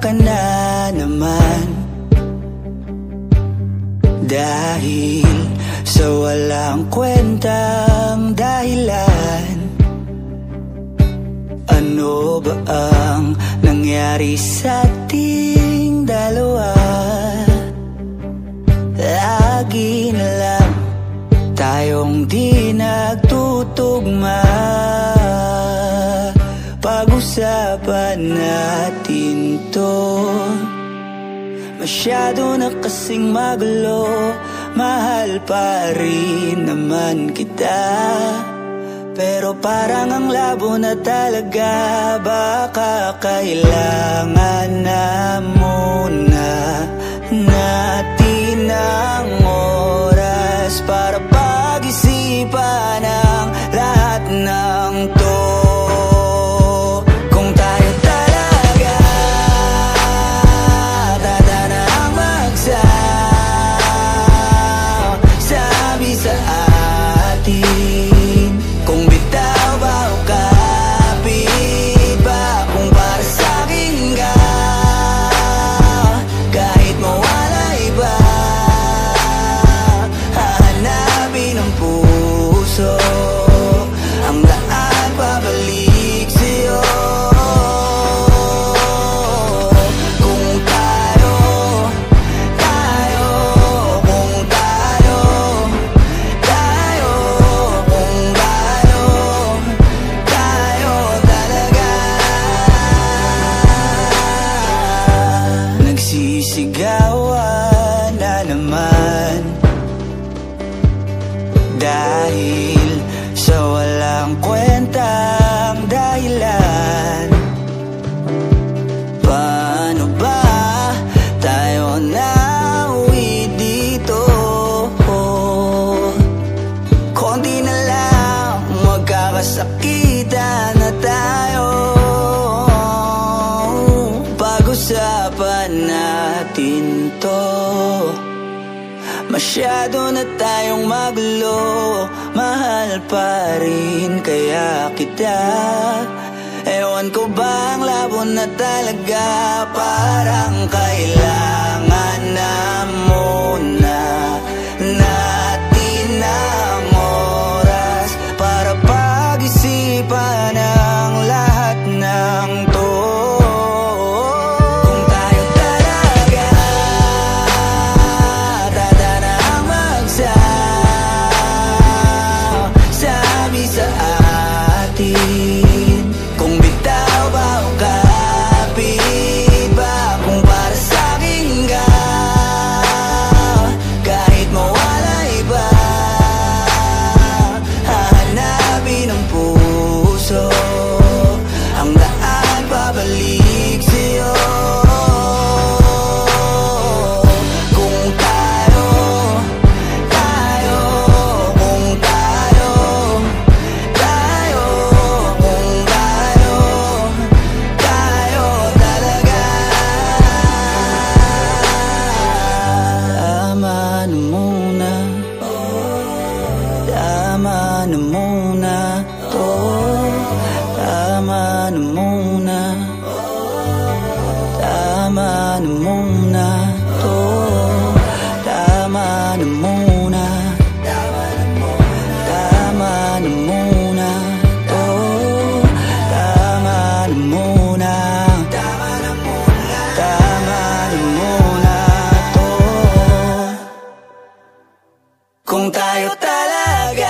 ka na naman. Dahil sa walang kwentang dahilan. Ano ba ang nangyari sa ating dalawa? Lagi na lang tayong di nagtutugma. Pag-usapan natin to. Masyado na kasing magulo, mahal pa rin naman kita. Pero parang ang labo na talaga, baka kailangan na muna natin ang oras para pag-isipan ang lahat ng to. Kung tayo talaga tatanang magsabi sa atin, kung bitaw ba o kapit ba, kung para sa'kin ka, kahit mawala iba, hahanapin ang puso ang daan pabalik sa'yo. Kung tayo, kung tayo, kung tayo talaga. Nagsisigawan na naman dahil sa walang kwentang dahilan. Paano ba tayo nauwi dito? Konti na lang magkakasakitan na tayo. Pag-usapan natin to. Masyado na tayong magulo, mahal pa rin kaya kita. Ewan ko ba ang labo na talaga, parang kailangan na muna natin ang oras para pag-isipan ang lahat ng to. Kung tayo talaga tatanang magsabi sa atin, kung bitaw ba o kapit ba, kung para sa'kin ka, kahit mawala iba, hahanapin ang puso ang daan pabalik sa'yo. Kung tayo, kung tayo, kung tayo talaga. Tama na muna, tama na muna to. Tama na muna, tama na muna to. Tama na muna, tama na muna to. Tama na muna, tama na muna to. Kung tayo talaga